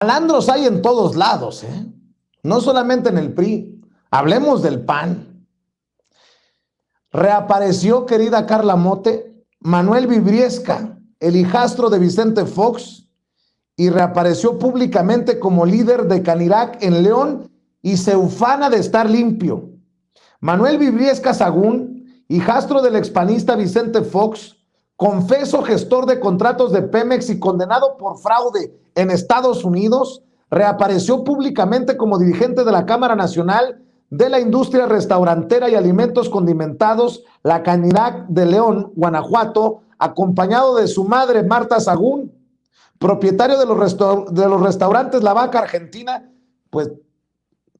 Malandros hay en todos lados, ¿eh? No solamente en el PRI. Hablemos del PAN. Reapareció, querida Carla Mote, Manuel Vibriesca, el hijastro de Vicente Fox, y reapareció públicamente como líder de Canirac en León y se ufana de estar limpio. Manuel Vibriesca Sagún, hijastro del expanista Vicente Fox, confeso gestor de contratos de Pemex y condenado por fraude en Estados Unidos, reapareció públicamente como dirigente de la Cámara Nacional de la Industria Restaurantera y Alimentos Condimentados, la Canirac de León, Guanajuato, acompañado de su madre Marta Sagún, propietario de los restaurantes La Vaca Argentina. Pues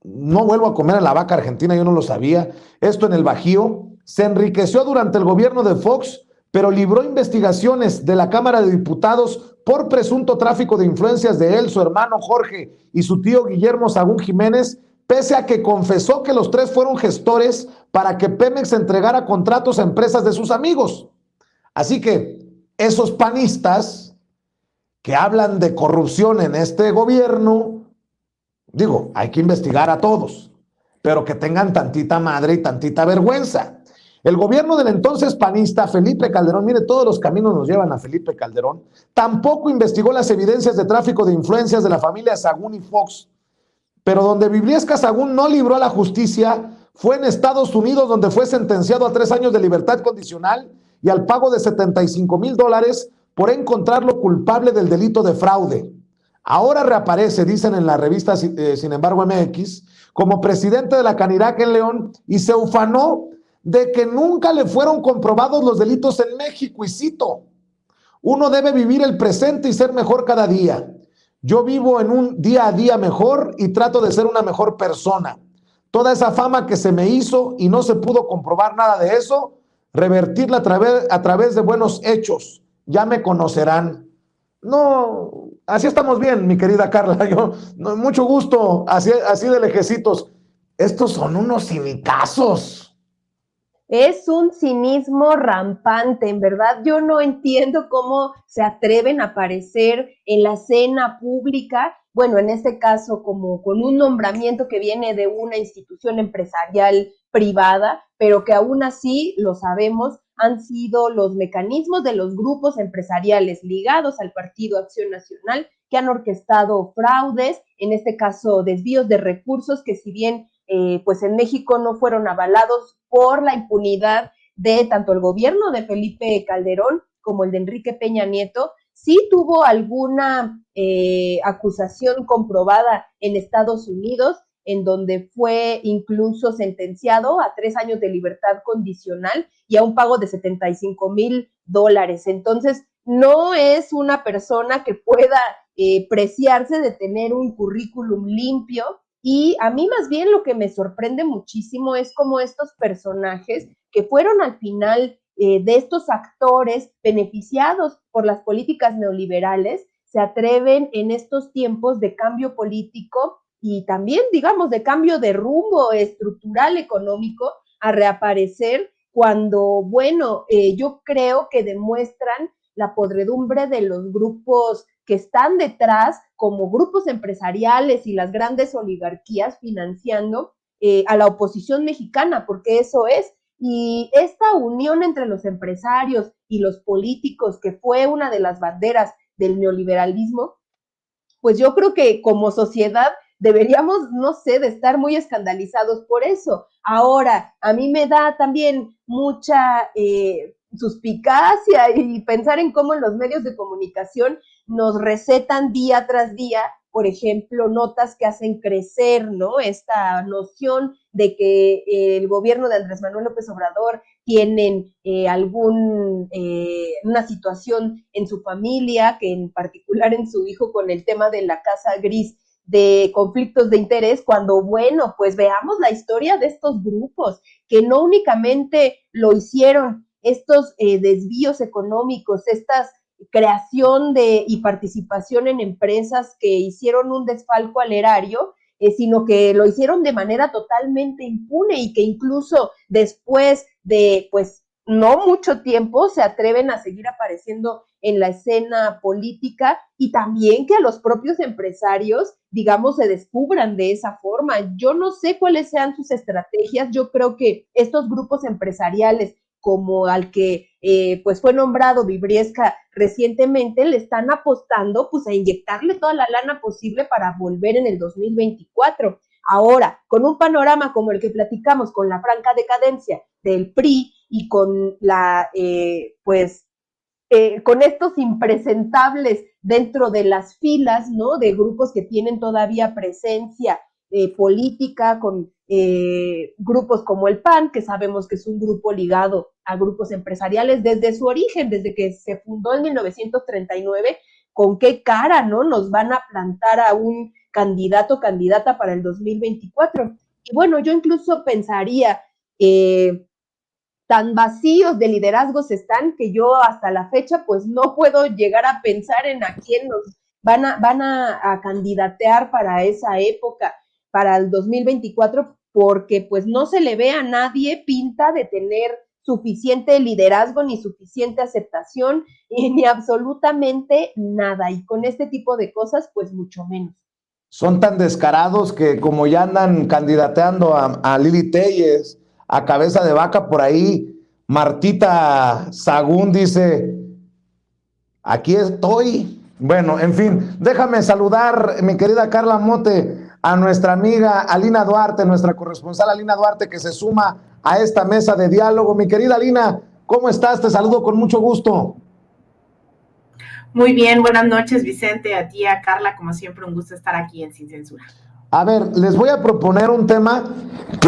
no vuelvo a comer a La Vaca Argentina, yo no lo sabía. Esto en el Bajío. Se enriqueció durante el gobierno de Fox, pero libró investigaciones de la Cámara de Diputados por presunto tráfico de influencias de él, su hermano Jorge y su tío Guillermo Sagún Jiménez, pese a que confesó que los tres fueron gestores para que Pemex entregara contratos a empresas de sus amigos. Así que esos panistas que hablan de corrupción en este gobierno, digo, hay que investigar a todos, pero que tengan tantita madre y tantita vergüenza. El gobierno del entonces panista Felipe Calderón, mire, todos los caminos nos llevan a Felipe Calderón, tampoco investigó las evidencias de tráfico de influencias de la familia Sagún y Fox, pero donde Vibriesca Sagún no libró a la justicia fue en Estados Unidos, donde fue sentenciado a 3 años de libertad condicional y al pago de $75,000 por encontrarlo culpable del delito de fraude. Ahora reaparece, dicen en la revista Sin embargo MX, como presidente de la Canirac en León y se ufanó de que nunca le fueron comprobados los delitos en México. Y cito, uno debe vivir el presente y ser mejor cada día. Yo vivo en un día a día mejor y trato de ser una mejor persona. Toda esa fama que se me hizo y no se pudo comprobar nada de eso, revertirla a través de buenos hechos. Ya me conocerán. No, así estamos bien, mi querida Carla. Yo, no, mucho gusto, así de lejecitos. Estos son unos cinicazos. Es un cinismo rampante, en verdad. Yo no entiendo cómo se atreven a aparecer en la escena pública, bueno, en este caso como con un nombramiento que viene de una institución empresarial privada, pero que aún así, lo sabemos, han sido los mecanismos de los grupos empresariales ligados al Partido Acción Nacional que han orquestado fraudes, en este caso desvíos de recursos que si bien pues en México no fueron avalados por la impunidad de tanto el gobierno de Felipe Calderón como el de Enrique Peña Nieto, sí tuvo alguna acusación comprobada en Estados Unidos, en donde fue incluso sentenciado a 3 años de libertad condicional y a un pago de $75,000. Entonces, no es una persona que pueda preciarse de tener un currículum limpio. Y a mí más bien lo que me sorprende muchísimo es cómo estos personajes que fueron al final de estos actores beneficiados por las políticas neoliberales se atreven en estos tiempos de cambio político y también, digamos, de cambio de rumbo estructural económico a reaparecer cuando, bueno, yo creo que demuestran la podredumbre de los grupos que están detrás como grupos empresariales y las grandes oligarquías financiando a la oposición mexicana, porque eso es. Y esta unión entre los empresarios y los políticos, que fue una de las banderas del neoliberalismo, pues yo creo que como sociedad deberíamos, no sé, de estar muy escandalizados por eso. Ahora, a mí me da también mucha suspicacia y pensar en cómo en los medios de comunicación nos recetan día tras día, por ejemplo, notas que hacen crecer, ¿no? Esta noción de que el gobierno de Andrés Manuel López Obrador tienen una situación en su familia, que en particular en su hijo con el tema de la casa gris, de conflictos de interés, cuando, bueno, pues veamos la historia de estos grupos, que no únicamente lo hicieron estos desvíos económicos, estas creación y participación en empresas que hicieron un desfalco al erario, sino que lo hicieron de manera totalmente impune y que incluso después de, pues, no mucho tiempo se atreven a seguir apareciendo en la escena política y también que a los propios empresarios, digamos, se descubran de esa forma. Yo no sé cuáles sean sus estrategias. Yo creo que estos grupos empresariales, como al que pues fue nombrado Vibriesca recientemente, le están apostando pues a inyectarle toda la lana posible para volver en el 2024. Ahora, con un panorama como el que platicamos, con la franca decadencia del PRI y con la, con estos impresentables dentro de las filas, ¿no? De grupos que tienen todavía presencia política, con grupos como el PAN, que sabemos que es un grupo ligado a grupos empresariales desde su origen, desde que se fundó en 1939, ¿con qué cara, no? Nos van a plantar a un candidato o candidata para el 2024. Y bueno, yo incluso pensaría, tan vacíos de liderazgos están que yo hasta la fecha pues no puedo llegar a pensar en a quién nos van a candidatear para esa época, para el 2024, porque pues no se le ve a nadie pinta de tener suficiente liderazgo, ni suficiente aceptación, ni absolutamente nada. Y con este tipo de cosas, pues mucho menos. Son tan descarados que como ya andan candidateando a Lili Telles, a Cabeza de Vaca por ahí, Martita Sagún dice, aquí estoy. Bueno, en fin, déjame saludar, mi querida Carla Mote, a nuestra amiga Alina Duarte, nuestra corresponsal Alina Duarte, que se suma a esta mesa de diálogo. Mi querida Alina, ¿cómo estás? Te saludo con mucho gusto. Muy bien, buenas noches, Vicente, a ti, a Carla, como siempre, un gusto estar aquí en Sin Censura. A ver, les voy a proponer un tema que